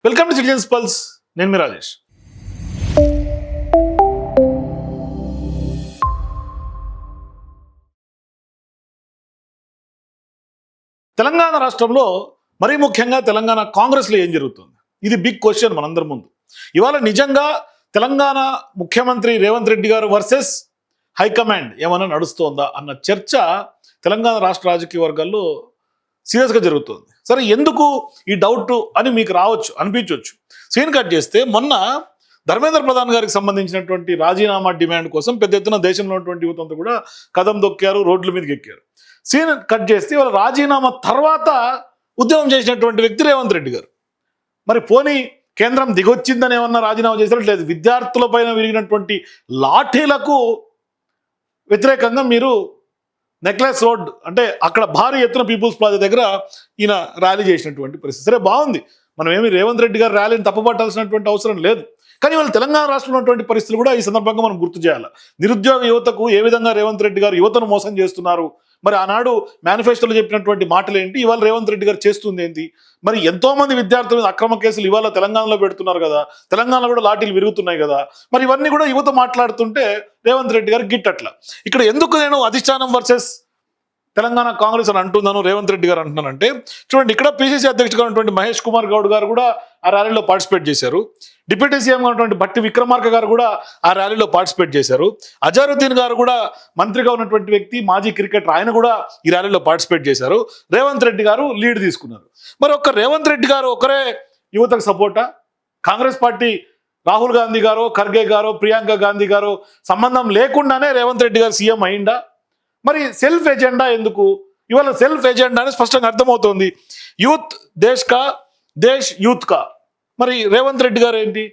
Welcome to citizens pulse. నేను మీ రాజేష్. తెలంగాణ రాష్ట్రంలో మరీ ముఖ్యంగా తెలంగాణ కాంగ్రెస్లో ఏం జరుగుతుంది? ఇది బిగ్ క్వశ్చన్ మనందరి ముందు. ఇవాళ నిజంగా తెలంగాణ ముఖ్యమంత్రి రేవంత్ రెడ్డి గారు వర్సెస్ హైకమాండ్ ఏమైనా నడుస్తోందా అన్న చర్చ తెలంగాణ రాష్ట్ర రాజకీయ వర్గాల్లో సీరియస్గా జరుగుతుంది. సరే, ఎందుకు ఈ డౌట్ అని మీకు రావచ్చు, అనిపించవచ్చు. సీన్ కట్ చేస్తే మొన్న ధర్మేంద్ర ప్రధాన్ గారికి సంబంధించినటువంటి రాజీనామా డిమాండ్ కోసం పెద్ద ఎత్తున దేశంలో ఉన్నటువంటి యువత అంతా కూడా కదం దొక్కారు, రోడ్ల మీదకి ఎక్కారు. సీన్ కట్ చేస్తే వాళ్ళ రాజీనామా తర్వాత ఉద్యమం చేసినటువంటి వ్యక్తి రేవంత్ రెడ్డి గారు. మరి పోనీ కేంద్రం దిగొచ్చిందని ఏమన్నా రాజీనామా చేశారు? లేదు, విద్యార్థుల పైన విరిగినటువంటి లాఠీలకు వ్యతిరేకంగా మీరు నెక్లెస్ రోడ్ అంటే అక్కడ భారీ ఎత్తున పీపుల్స్ ప్లాజా దగ్గర ఈయన ర్యాలీ చేసినటువంటి పరిస్థితి. సరే, బాగుంది. మనం ఏమి రేవంత్ రెడ్డి గారు ర్యాలీని తప్పుపట్టాల్సినటువంటి అవసరం లేదు. కానీ వాళ్ళు తెలంగాణ రాష్ట్రంలో ఉన్నటువంటి పరిస్థితులు కూడా ఈ సందర్భంగా మనం గుర్తు చేయాలి. నిరుద్యోగ యువతకు ఏ విధంగా రేవంత్ రెడ్డి గారు యువతను మోసం చేస్తున్నారు, మరి ఆనాడు మేనిఫెస్టోలో చెప్పినటువంటి మాటలు ఏంటి, ఇవాళ రేవంత్ రెడ్డి గారు చేస్తుంది ఏంటి? మరి ఎంతో మంది విద్యార్థుల మీద అక్రమ కేసులు ఇవాళ తెలంగాణలో పెడుతున్నారు కదా, తెలంగాణలో కూడా లాఠీలు విరుగుతున్నాయి కదా. మరి ఇవన్నీ కూడా యువత మాట్లాడుతుంటే రేవంత్ రెడ్డి గారు గిట్టట్ల. ఇక్కడ ఎందుకు నేను అధిష్టానం వర్సెస్ తెలంగాణ కాంగ్రెస్ అని అంటున్నాను, రేవంత్ రెడ్డి గారు అంటున్నానంటే, చూడండి, ఇక్కడ పిసిసి అధ్యక్షుడుగా ఉన్నటువంటి మహేష్ కుమార్ గౌడ్ గారు కూడా ఆ ర్యాలీలో పార్టిసిపేట్ చేశారు. డిప్యూటీ సీఎంగా ఉన్నటువంటి బట్టి విక్రమార్క గారు కూడా ఆ ర్యాలీలో పార్టిసిపేట్ చేశారు. అజారుద్దీన్ గారు కూడా మంత్రిగా ఉన్నటువంటి వ్యక్తి, మాజీ క్రికెటర్, ఆయన కూడా ఈ ర్యాలీలో పార్టిసిపేట్ చేశారు. రేవంత్ రెడ్డి గారు లీడ్ తీసుకున్నారు. మరి ఒక్క రేవంత్ రెడ్డి గారు ఒకరే యువతకు సపోర్టా? కాంగ్రెస్ పార్టీ రాహుల్ గాంధీ గారు, ఖర్గే గారు, ప్రియాంక గాంధీ గారు సంబంధం లేకుండానే రేవంత్ రెడ్డి గారు సీఎం అయిందా? మరి సెల్ఫ్ ఎజెండా ఎందుకు? ఇవాళ సెల్ఫ్ ఎజెండా అని స్పష్టంగా అర్థమవుతోంది. యూత్ దేశ్ కా, దేశ్ యూత్ కా. మరి రేవంత్ రెడ్డి గారు ఏంటి,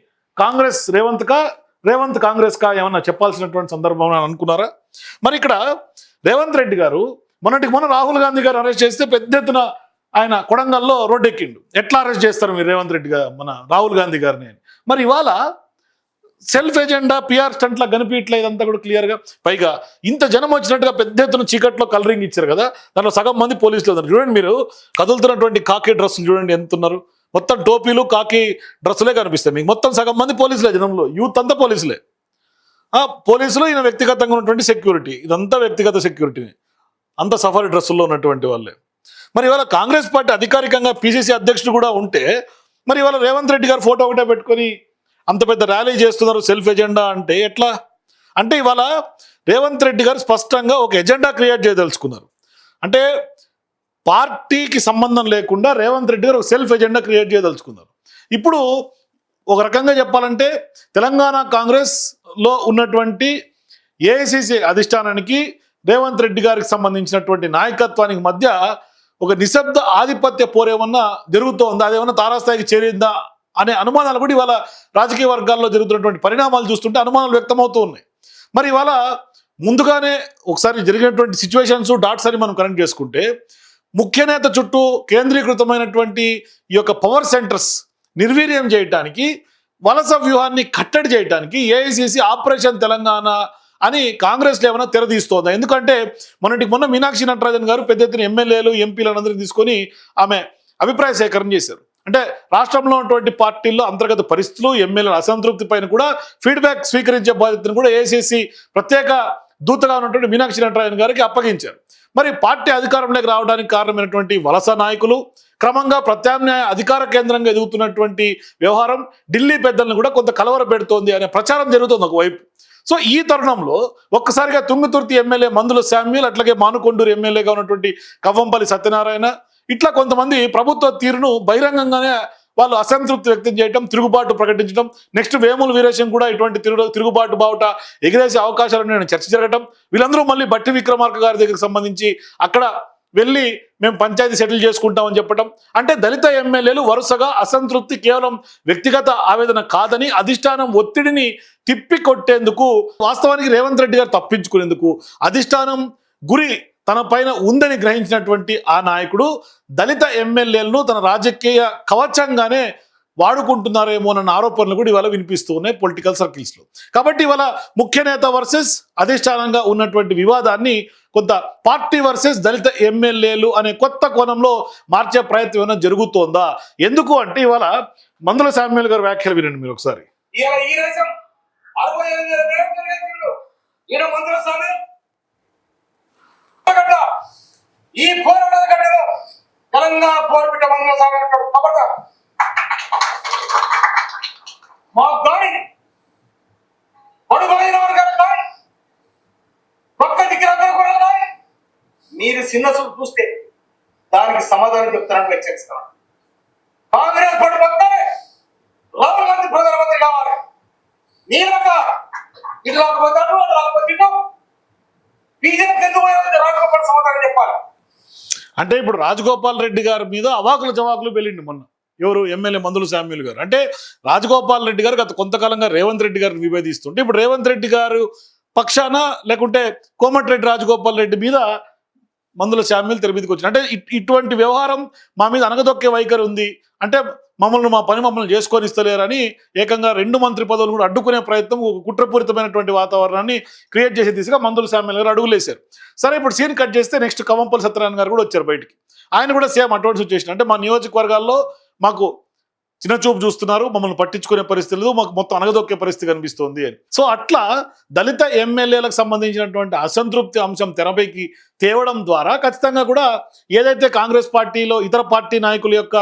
కాంగ్రెస్ రేవంత్ కా, రేవంత్ కాంగ్రెస్ కా ఏమన్నా చెప్పాల్సినటువంటి సందర్భం అని అనుకున్నారా? మరి ఇక్కడ రేవంత్ రెడ్డి గారు మొన్న రాహుల్ గాంధీ గారు అరెస్ట్ చేస్తే పెద్ద ఎత్తున ఆయన కొడంగల్లో రోడ్డు ఎక్కిండు. ఎట్లా అరెస్ట్ చేస్తారు మీరు రేవంత్ రెడ్డి గారు మన రాహుల్ గాంధీ గారిని? మరి ఇవాళ సెల్ఫ్ ఎజెండా, పిఆర్ స్టంట్లా కనిపించట్లేదు ఇదంతా కూడా క్లియర్గా. పైగా ఇంత జనం వచ్చినట్టుగా పెద్ద ఎత్తున చీకట్లో కలరింగ్ ఇచ్చారు కదా, దాంట్లో సగం మంది పోలీసులు ఉన్నారు. చూడండి, మీరు కదులుతున్నటువంటి కాకి డ్రెస్ చూడండి ఎంత ఉన్నారు. మొత్తం టోపీలు, కాకి డ్రెస్సులే కనిపిస్తాయి మీకు. మొత్తం సగం మంది పోలీసులే, జనంలో యూత్ అంతా పోలీసులే. పోలీసులు, ఈయన వ్యక్తిగతంగా ఉన్నటువంటి సెక్యూరిటీ, ఇదంతా వ్యక్తిగత సెక్యూరిటీని, అంత సఫారీ డ్రెస్సుల్లో ఉన్నటువంటి వాళ్ళే. మరి ఇవాళ కాంగ్రెస్ పార్టీ అధికారికంగా పిసిసి అధ్యక్షుడు కూడా ఉంటే, మరి ఇవాళ రేవంత్ రెడ్డి గారు ఫోటో ఒకటే పెట్టుకొని అంత పెద్ద ర్యాలీ చేస్తున్నారు సెల్ఫ్ ఎజెండా అంటే ఎట్లా? అంటే ఇవాళ రేవంత్ రెడ్డి గారు స్పష్టంగా ఒక ఎజెండా క్రియేట్ చేయదలుచుకున్నారు. అంటే పార్టీకి సంబంధం లేకుండా రేవంత్ రెడ్డి గారు ఒక సెల్ఫ్ ఎజెండా క్రియేట్ చేయదలుచుకున్నారు. ఇప్పుడు ఒక రకంగా చెప్పాలంటే తెలంగాణ కాంగ్రెస్లో ఉన్నటువంటి ఏఐసిసి అధిష్టానానికి రేవంత్ రెడ్డి గారికి సంబంధించినటువంటి నాయకత్వానికి మధ్య ఒక నిశ్శబ్ద ఆధిపత్య పోరేమన్నా జరుగుతోందా, అదేమన్నా తారాస్థాయికి చేరిందా అనే అనుమానాలు కూడా ఇవాళ రాజకీయ వర్గాల్లో జరుగుతున్నటువంటి పరిణామాలు చూస్తుంటే అనుమానాలు వ్యక్తమవుతూ ఉన్నాయి. మరి ఇవాళ ముందుగానే ఒకసారి జరిగినటువంటి సిచ్యువేషన్స్ డాట్స్ అని మనం కనెక్ట్ చేసుకుంటే, ముఖ్య నేత చుట్టూ కేంద్రీకృతమైనటువంటి ఈ యొక్క పవర్ సెంటర్స్ నిర్వీర్యం చేయడానికి, వలస వ్యూహాన్ని కట్టడి చేయడానికి ఏఐసిసి ఆపరేషన్ తెలంగాణ అని కాంగ్రెస్లో ఏమైనా తెరదీస్తోందా? ఎందుకంటే మొన్న మీనాక్షి నటరాజన్ గారు పెద్ద ఎత్తున ఎమ్మెల్యేలు, ఎంపీలందరినీ తీసుకొని ఆమె అభిప్రాయ సేకరణ చేశారు. అంటే రాష్ట్రంలో ఉన్నటువంటి పార్టీల్లో అంతర్గత పరిస్థితులు, ఎమ్మెల్యేల అసంతృప్తి పైన కూడా ఫీడ్బ్యాక్ స్వీకరించే బాధ్యతను కూడా ఏఐసిసి ప్రత్యేక దూతగా ఉన్నటువంటి మీనాక్షి నటరాజన్ గారికి అప్పగించారు. మరి పార్టీ అధికారంలోకి రావడానికి కారణమైనటువంటి వలస నాయకులు, క్రమంగా ప్రత్యామ్నాయ అధికార కేంద్రంగా ఎదుగుతున్నటువంటి వ్యవహారం ఢిల్లీ పెద్దలను కూడా కొంత కలవర పెడుతోంది అనే ప్రచారం జరుగుతుంది ఒకవైపు. సో ఈ తరుణంలో ఒక్కసారిగా తుంగతుర్తి ఎమ్మెల్యే మందుల శామ్యూల్, అట్లాగే మానుకొండూరు ఎమ్మెల్యేగా ఉన్నటువంటి కవ్వంపల్లి సత్యనారాయణ, ఇట్లా కొంతమంది ప్రభుత్వ తీరును బహిరంగంగానే వాళ్ళు అసంతృప్తి వ్యక్తం చేయడం, తిరుగుబాటు ప్రకటించడం, నెక్స్ట్ వేముల వీరేశం కూడా ఇటువంటి తిరుగుబాటు బావుట ఎగిరేసే అవకాశాలను చర్చ జరగడం, వీళ్ళందరూ మళ్ళీ బట్టి విక్రమార్క గారి దగ్గరికి సంబంధించి అక్కడ వెళ్ళి మేము పంచాయతీ సెటిల్ చేసుకుంటామని చెప్పడం. అంటే దళిత ఎమ్మెల్యేలు వరుసగా అసంతృప్తి కేవలం వ్యక్తిగత ఆవేదన కాదని అధిష్టానం ఒత్తిడిని తిప్పి కొట్టేందుకు, వాస్తవానికి రేవంత్ రెడ్డి గారు తప్పించుకునేందుకు అధిష్టానం గురి తన పైన ఉందని గ్రహించినటువంటి ఆ నాయకుడు దళిత ఎమ్మెల్యేలను తన రాజకీయ కవచంగానే వాడుకుంటున్నారేమోనన్న ఆరోపణలు కూడా ఇవాళ వినిపిస్తూ ఉన్నాయి పొలిటికల్ సర్కిల్స్లో. కాబట్టి ఇవాళ ముఖ్య నేత వర్సెస్ అధిష్టానంగా ఉన్నటువంటి వివాదాన్ని కొంత పార్టీ వర్సెస్ దళిత ఎమ్మెల్యేలు అనే కొత్త కోణంలో మార్చే ప్రయత్నం ఏమైనా జరుగుతోందా? ఎందుకు అంటే ఇవాళ మందుల శామ్యుల్ గారు వ్యాఖ్యలు వినండి మీరు ఒకసారి. ఇలా ఈ దేశం 65,000 వేల ఈయన మందుల స్వామి ఈ పోరాట గడ్డలో తెలంగాణ పోరుపిట్ట మందుల స్వామి కబట మా గాడి పడుగైన వర్గాలు పక్క దిక్కు కూడా మీరు చిన్న చూపు చూస్తే దానికి సమాధానం చెప్తారని హెచ్చరిస్తున్నాను. కాంగ్రెస్ పార్టీ పక్కనే రాహుల్ గాంధీ ప్రధానమంత్రి కావాలి. నీలక ఇటు రాకపోతే అటు రాకపోతే ఇటు బీజేపీ ఎందుకు రాజగోపాల్ సమాధానం చెప్పాలి. అంటే ఇప్పుడు రాజగోపాల్ రెడ్డి గారి మీద అవాకులు జవాకులు వెళ్ళింది మొన్న ఎవరు ఎమ్మెల్యే మందుల శామ్యుల్ గారు. అంటే రాజగోపాల్ రెడ్డి గారు గత కొంతకాలంగా రేవంత్ రెడ్డి గారిని విభేదిస్తుంటే ఇప్పుడు రేవంత్ రెడ్డి గారు పక్షాన లేకుంటే కోమటిరెడ్డి రాజగోపాల్ రెడ్డి మీద మందుల శామ్యుల్ తెర మీదకి వచ్చిన అంటే ఇటువంటి వ్యవహారం మా మీద అనగదొక్కే వైఖరి ఉంది అంటే మా పని మమ్మల్ని చేసుకొని ఇస్తలేరని ఏకంగా 2 మంత్రి పదవులు కూడా అడ్డుకునే ప్రయత్నం కుట్రపూరితమైనటువంటి వాతావరణాన్ని క్రియేట్ చేసే దిశగా మందుల శామ్యుల్ గారు అడుగులేశారు. సరే ఇప్పుడు సీన్ కట్ చేస్తే నెక్స్ట్ కవంపల్లి సత్యనారాయణ గారు కూడా వచ్చారు బయటికి. ఆయన కూడా సేమ్ అటువంటి సిచ్యువేషన్ అంటే మా నియోజకవర్గాల్లో మాకు చిన్న చూపు చూస్తున్నారు, మమ్మల్ని పట్టించుకునే పరిస్థితి లేదు, మాకు మొత్తం అనగదొక్కే పరిస్థితి కనిపిస్తోంది అని. సో అట్లా దళిత ఎమ్మెల్యేలకు సంబంధించినటువంటి అసంతృప్తి అంశం తెరపైకి తేవడం ద్వారా ఖచ్చితంగా కూడా ఏదైతే కాంగ్రెస్ పార్టీలో ఇతర పార్టీ నాయకుల యొక్క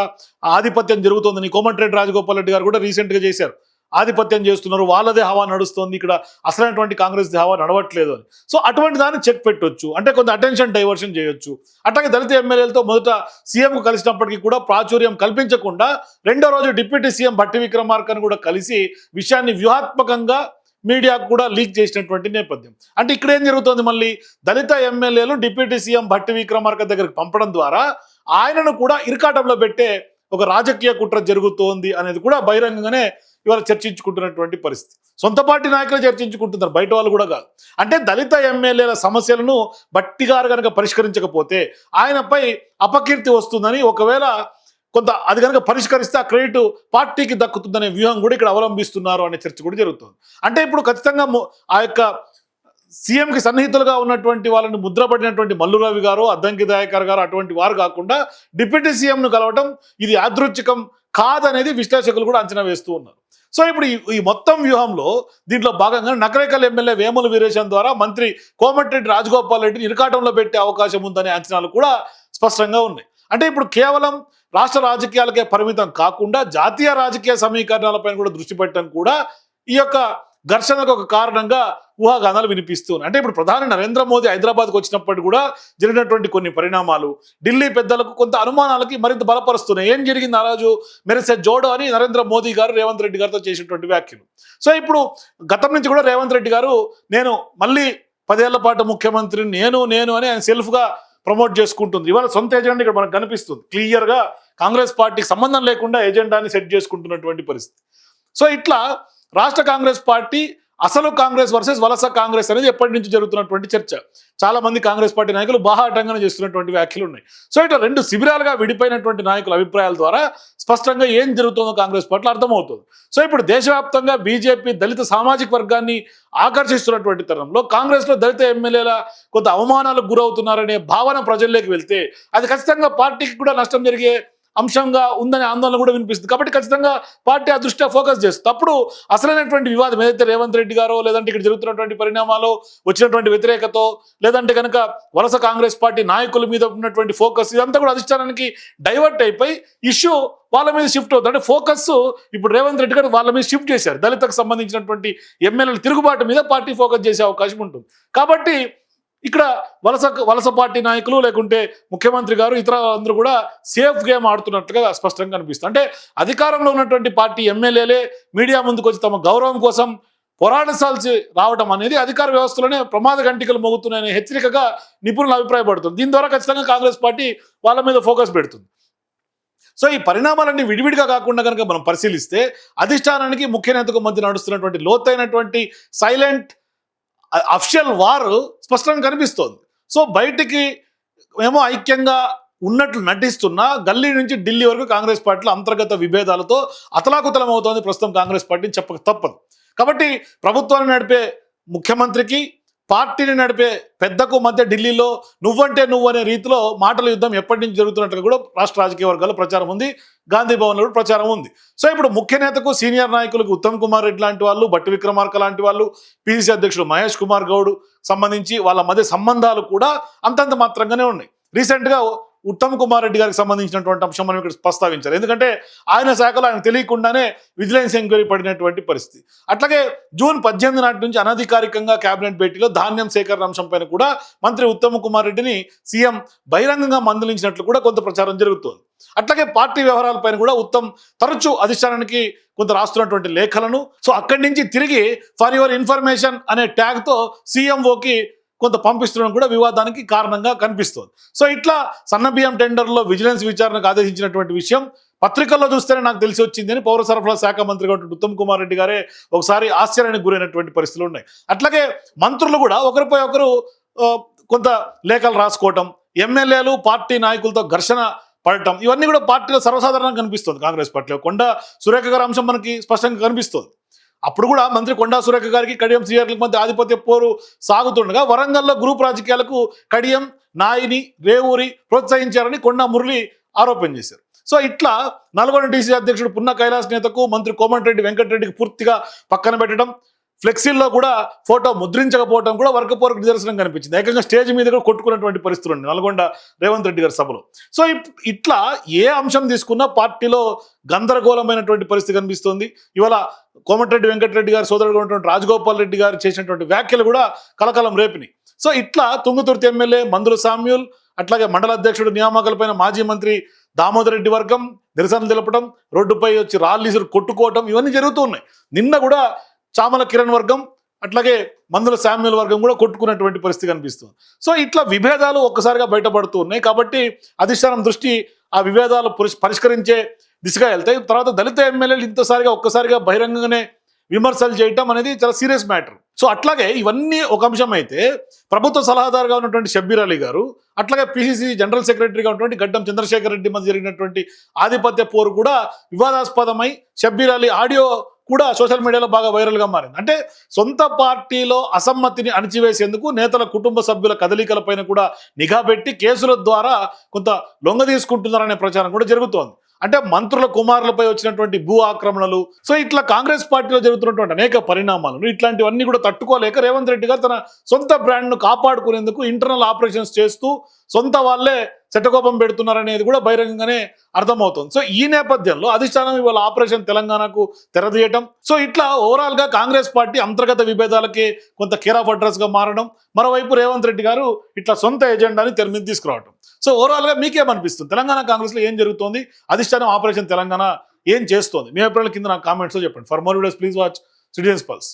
ఆధిపత్యం జరుగుతోందని కోమటిరెడ్డి రాజగోపాల్ రెడ్డి గారు కూడా రీసెంట్గా చేశారు. ఆధిపత్యం చేస్తున్నారు, వాళ్ళదే హవా నడుస్తుంది, ఇక్కడ అసలైనటువంటి కాంగ్రెస్ హవా నడవట్లేదు అని. సో అటువంటి దాన్ని చెక్ పెట్టొచ్చు అంటే కొంత అటెన్షన్ డైవర్షన్ చేయొచ్చు. అట్లాగే దళిత ఎమ్మెల్యేలతో మొదట సీఎంకు కలిసినప్పటికీ కూడా ప్రాచుర్యం కల్పించకుండా రెండో రోజు డిప్యూటీ సీఎం భట్టి విక్రమార్కను కూడా కలిసి విషయాన్ని వ్యూహాత్మకంగా మీడియాకు కూడా లీక్ చేసినటువంటి నేపథ్యం. అంటే ఇక్కడ ఏం జరుగుతుంది, మళ్ళీ దళిత ఎమ్మెల్యేలు డిప్యూటీ సీఎం భట్టి విక్రమార్క దగ్గరికి పంపడం ద్వారా ఆయనను కూడా ఇరకాటంలో పెట్టే ఒక రాజకీయ కుట్ర జరుగుతోంది అనేది కూడా బహిరంగంగానే ఇవాళ చర్చించుకుంటున్నటువంటి పరిస్థితి. సొంత పార్టీ నాయకులు చర్చించుకుంటున్నారు, బయట వాళ్ళు కూడా కాదు. అంటే దళిత ఎమ్మెల్యేల సమస్యలను భట్టి గారు కనుక పరిష్కరించకపోతే ఆయనపై అపకీర్తి వస్తుందని, ఒకవేళ కొంత అది కనుక పరిష్కరిస్తే ఆ క్రెడిట్ పార్టీకి దక్కుతుందనే వ్యూహం కూడా ఇక్కడ అవలంబిస్తున్నారు అనే చర్చ కూడా జరుగుతుంది. అంటే ఇప్పుడు ఖచ్చితంగా ఆ యొక్క సీఎంకి సన్నిహితులుగా ఉన్నటువంటి వాళ్ళని ముద్రపడినటువంటి మల్లు రవి గారు, అద్దంకి దయాకర్ గారు అటువంటి వారు కాకుండా డిప్యూటీ సీఎంను కలవటం ఇది యాదృచ్ఛికం కాదనేది విశ్లేషకులు కూడా అంచనా వేస్తూ ఉన్నారు. సో ఇప్పుడు ఈ మొత్తం వ్యూహంలో దీంట్లో భాగంగా నకరేకల్ ఎమ్మెల్యే వేముల వీరేశం ద్వారా మంత్రి కోమటిరెడ్డి రాజగోపాల్ రెడ్డిని ఇరకాటంలో పెట్టే అవకాశం ఉందనే అంచనాలు కూడా స్పష్టంగా ఉన్నాయి. అంటే ఇప్పుడు కేవలం రాష్ట్ర రాజకీయాలకే పరిమితం కాకుండా జాతీయ రాజకీయ సమీకరణాలపైన కూడా దృష్టి పెట్టడం కూడా ఈ యొక్క ఘర్షణకు ఒక కారణంగా ఊహాగానాలు వినిపిస్తున్నాయి. అంటే ఇప్పుడు ప్రధాని నరేంద్ర మోదీ హైదరాబాద్కు వచ్చినప్పటి కూడా జరిగినటువంటి కొన్ని పరిణామాలు ఢిల్లీ పెద్దలకు కొంత అనుమానాలకి మరింత బలపరుస్తున్నాయి. ఏం జరిగింది ఆ రోజు మెరిసే జోడో అని నరేంద్ర మోదీ గారు రేవంత్ రెడ్డి గారితో చేసినటువంటి వ్యాఖ్యలు. సో ఇప్పుడు గతం నుంచి కూడా రేవంత్ రెడ్డి గారు నేను మళ్ళీ 10 ఏళ్ల పాటు ముఖ్యమంత్రిని నేను అని ఆయన సెల్ఫ్గా ప్రమోట్ చేసుకుంటుంది. ఇవాళ సొంత ఎజెండా ఇక్కడ మనకు కనిపిస్తుంది క్లియర్గా. కాంగ్రెస్ పార్టీకి సంబంధం లేకుండా ఎజెండాని సెట్ చేసుకుంటున్నటువంటి పరిస్థితి. సో ఇట్లా రాష్ట్ర కాంగ్రెస్ పార్టీ అసలు కాంగ్రెస్ వర్సెస్ వలస కాంగ్రెస్ అనేది ఎప్పటి నుంచి జరుగుతున్నటువంటి చర్చ. చాలా మంది కాంగ్రెస్ పార్టీ నాయకులు బాహాటంగానే చేస్తున్నటువంటి వ్యాఖ్యలు ఉన్నాయి. సో ఇట్లా 2 శిబిరాలుగా విడిపోయినటువంటి నాయకుల అభిప్రాయాల ద్వారా స్పష్టంగా ఏం జరుగుతుందో కాంగ్రెస్ పార్టీలో అర్థమవుతుంది. సో ఇప్పుడు దేశవ్యాప్తంగా బీజేపీ దళిత సామాజిక వర్గాన్ని ఆకర్షిస్తున్నటువంటి తరుణంలో కాంగ్రెస్లో దళిత ఎమ్మెల్యేల కొంత అవమానాలకు గురవుతున్నారనే భావన ప్రజల్లోకి వెళ్తే అది ఖచ్చితంగా పార్టీకి కూడా నష్టం జరిగే అంశంగా ఉందనే ఆందోళన కూడా వినిపిస్తుంది. కాబట్టి ఖచ్చితంగా పార్టీ ఆ దృష్ట్యా ఫోకస్ చేస్తుంది. అప్పుడు అసలైనటువంటి వివాదం ఏదైతే రేవంత్ రెడ్డి గారో లేదంటే ఇక్కడ జరుగుతున్నటువంటి పరిణామాలు వచ్చినటువంటి వ్యతిరేకతో లేదంటే కనుక వలస కాంగ్రెస్ పార్టీ నాయకుల మీద ఉన్నటువంటి ఫోకస్ ఇదంతా కూడా అధిష్టానానికి డైవర్ట్ అయిపోయి ఇష్యూ వాళ్ళ మీద షిఫ్ట్ అవుతుంది. అంటే ఫోకస్ ఇప్పుడు రేవంత్ రెడ్డి గారు వాళ్ళ మీద షిఫ్ట్ చేశారు. దళితకు సంబంధించినటువంటి ఎమ్మెల్యేల తిరుగుబాటు మీద పార్టీ ఫోకస్ చేసే అవకాశం ఉంటుంది. కాబట్టి ఇక్కడ వలస పార్టీ నాయకులు లేకుంటే ముఖ్యమంత్రి గారు ఇతర అందరూ కూడా సేఫ్ గేమ్ ఆడుతున్నట్టుగా స్పష్టంగా కనిపిస్తుంది. అంటే అధికారంలో ఉన్నటువంటి పార్టీ ఎమ్మెల్యేలే మీడియా ముందుకు వచ్చి తమ గౌరవం కోసం పోరాడాల్సి రావడం అనేది అధికార వ్యవస్థలోనే ప్రమాద గంటికలు మోగుతున్నాయనే హెచ్చరికగా నిపుణులు అభిప్రాయపడుతుంది. దీని ద్వారా ఖచ్చితంగా కాంగ్రెస్ పార్టీ వాళ్ళ మీద ఫోకస్ పెడుతుంది. సో ఈ పరిణామాలన్నీ విడివిడిగా కాకుండా కనుక మనం పరిశీలిస్తే అధిష్టానానికి ముఖ్య నేతకు మధ్య నడుస్తున్నటువంటి లోతైనటువంటి సైలెంట్ అఫిషియల్ వార్ స్పష్టంగా కనిపిస్తోంది. సో బయటికి ఏమో ఐక్యంగా ఉన్నట్లు నటిస్తున్నా గల్లీ నుంచి ఢిల్లీ వరకు కాంగ్రెస్ పార్టీలో అంతర్గత విభేదాలతో అతలాకుతలం అవుతోంది ప్రస్తుతం కాంగ్రెస్ పార్టీని చెప్పక తప్పదు. కాబట్టి ప్రభుత్వాన్ని నడిపే ముఖ్యమంత్రికి పార్టీని నడిపే పెద్దకు మధ్య ఢిల్లీలో నువ్వంటే నువ్వు అనే రీతిలో మాటల యుద్ధం ఎప్పటి నుంచి జరుగుతున్నట్టుగా కూడా రాష్ట్ర రాజకీయ వర్గాల్లో ప్రచారం ఉంది, గాంధీ భవన్లో కూడా ప్రచారం ఉంది. సో ఇప్పుడు ముఖ్య నేతకు సీనియర్ నాయకులకు ఉత్తమ్ కుమార్ రెడ్డి లాంటి వాళ్ళు, బట్టి విక్రమార్క లాంటి వాళ్ళు, పిసిసి అధ్యక్షుడు మహేష్ కుమార్ గౌడ్ సంబంధించి వాళ్ళ మధ్య సంబంధాలు కూడా అంతంత మాత్రంగానే ఉన్నాయి. రీసెంట్గా ఉత్తమ్ కుమార్ రెడ్డి గారికి సంబంధించినటువంటి అంశం మనం ఇక్కడ ప్రస్తావించాలి. ఎందుకంటే ఆయన శాఖలో ఆయన తెలియకుండానే విజిలెన్స్ ఎంక్వైరీ పడినటువంటి పరిస్థితి. అట్లాగే జూన్ 18 నాటి నుంచి అనధికారికంగా కేబినెట్ భేటీలో ధాన్యం సేకరణ అంశం పైన కూడా మంత్రి ఉత్తమ్ కుమార్ రెడ్డిని సీఎం బహిరంగంగా మందలించినట్లు కూడా కొంత ప్రచారం జరుగుతోంది. అట్లాగే పార్టీ వ్యవహారాలపైన కూడా ఉత్తమ్ తరచూ అధిష్టానానికి కొంత రాస్తున్నటువంటి లేఖలను, సో అక్కడి నుంచి తిరిగి ఫర్ యువర్ ఇన్ఫర్మేషన్ అనే ట్యాగ్తో సీఎంఓకి కొంత పంపిస్తుండడం కూడా వివాదానికి కారణంగా కనిపిస్తోంది. సో ఇట్లా సన్నబియ్యం టెండర్లో విజిలెన్స్ విచారణకు ఆదేశించినటువంటి విషయం పత్రికల్లో చూస్తేనే నాకు తెలిసి వచ్చింది అని పౌర సరఫరా శాఖ మంత్రిగా ఉత్తమ్ కుమార్ రెడ్డి గారే ఒకసారి ఆశ్చర్యానికి గురైనటువంటి పరిస్థితులు ఉన్నాయి. అట్లాగే మంత్రులు కూడా ఒకరిపై ఒకరు కొంత లేఖలు రాసుకోవటం, ఎమ్మెల్యేలు పార్టీ నాయకులతో ఘర్షణ పడటం, ఇవన్నీ కూడా పార్టీలో సర్వసాధారణంగా కనిపిస్తుంది. కాంగ్రెస్ పార్టీలో కొండా సురేఖ గారి అంశం మనకి స్పష్టంగా కనిపిస్తుంది. అప్పుడు కూడా మంత్రి కొండా సురేఖ గారికి కడియం శ్రీహరికి మధ్య ఆధిపత్య పోరు సాగుతుండగా వరంగల్లో గ్రూప్ రాజకీయాలకు కడియం, నాయిని, రేవూరి ప్రోత్సహించారని కొండా మురళి ఆరోపణ చేశారు. సో ఇట్లా నల్గొండ డీసీ అధ్యక్షుడు పున్న కైలాస్ నేతకు మంత్రి కోమటిరెడ్డి వెంకటరెడ్డికి పూర్తిగా పక్కన పెట్టడం, ఫ్లెక్సీల్లో కూడా ఫోటో ముద్రించకపోవడం కూడా వర్గపోరకు నిదర్శనం కనిపించింది. ఏకంగా స్టేజ్ మీద కూడా కొట్టుకున్నటువంటి పరిస్థితులు ఉంది నల్గొండ రేవంత్ రెడ్డి గారి సభలో. సో ఇట్లా ఏ అంశం తీసుకున్నా పార్టీలో గందరగోళమైనటువంటి పరిస్థితి కనిపిస్తుంది. ఇవాళ కోమటిరెడ్డి వెంకటరెడ్డి గారి సోదరుడు ఉన్నటువంటి రాజగోపాల్ రెడ్డి గారు చేసినటువంటి వ్యాఖ్యలు కూడా కలకలం రేపినాయి. సో ఇట్లా తుంగతుర్తి ఎమ్మెల్యే మందుల సామ్యూల్, అట్లాగే మండల అధ్యక్షుడు నియామకాలపైన మాజీ మంత్రి దామోదర్ రెడ్డి వర్గం నిరసనలు తెలపడం, రోడ్డుపై వచ్చి రాళ్ళీసులు కొట్టుకోవటం, ఇవన్నీ జరుగుతూ ఉన్నాయి. నిన్న కూడా చామల కిరణ్ వర్గం అట్లాగే మందుల శామ్యుల్ వర్గం కూడా కొట్టుకున్నటువంటి పరిస్థితి కనిపిస్తుంది. సో ఇట్లా విభేదాలు ఒక్కసారిగా బయటపడుతూ ఉన్నాయి. కాబట్టి అధిష్టానం దృష్టి ఆ విభేదాలు పరిష్కరించే దిశగా వెళ్తాయి. తర్వాత దళిత ఎమ్మెల్యేలు ఒక్కసారిగా బహిరంగంగానే విమర్శలు చేయటం అనేది చాలా సీరియస్ మ్యాటర్. సో అట్లాగే ఇవన్నీ ఒక అంశం అయితే, ప్రభుత్వ సలహాదారుగా ఉన్నటువంటి షబ్బీర్ అలీ గారు, అట్లాగే పిసిసి జనరల్ సెక్రటరీగా ఉన్నటువంటి గడ్డం చంద్రశేఖర్ రెడ్డి మధ్య జరిగినటువంటి ఆధిపత్య పోరు కూడా వివాదాస్పదమై షబ్బీర్ అలీ ఆడియో కూడా సోషల్ మీడియాలో బాగా వైరల్గా మారింది. అంటే సొంత పార్టీలో అసమ్మతిని అణిచివేసేందుకు నేతల కుటుంబ సభ్యుల కదలికలపైన కూడా నిఘా పెట్టి కేసుల ద్వారా కొంత లొంగ తీసుకుంటున్నారనే ప్రచారం కూడా జరుగుతోంది. అంటే మంత్రుల కుమారులపై వచ్చినటువంటి భూ ఆక్రమణలు, సో ఇట్లా కాంగ్రెస్ పార్టీలో జరుగుతున్నటువంటి అనేక పరిణామాలను ఇట్లాంటివన్నీ కూడా తట్టుకోలేక రేవంత్ రెడ్డి గారు తన సొంత బ్రాండ్ను కాపాడుకునేందుకు ఇంటర్నల్ ఆపరేషన్స్ చేస్తూ సొంత వాళ్ళే చట్టకోపం పెడుతున్నారనేది కూడా బహిరంగంగానే అర్థమవుతుంది. సో ఈ నేపథ్యంలో అధిష్టానం ఇవాళ ఆపరేషన్ తెలంగాణకు తెరదీయటం, సో ఇట్లా ఓవరాల్ గా కాంగ్రెస్ పార్టీ అంతర్గత విభేదాలకి కొంత కేర్ ఆఫ్ అడ్రస్ గా మారడం, మరోవైపు రేవంత్ రెడ్డి గారు ఇట్లా సొంత ఎజెండాని తెర మీద తీసుకురావడం. సో ఓవరాల్ గా మీకేమనిపిస్తుంది? తెలంగాణ కాంగ్రెస్ లో ఏం జరుగుతోంది? అధిష్టానం ఆపరేషన్ తెలంగాణ ఏం చేస్తోంది? మీ అభిప్రాయాల కింద నాకు కామెంట్స్ లో చెప్పండి. For more videos please watch citizens pulse.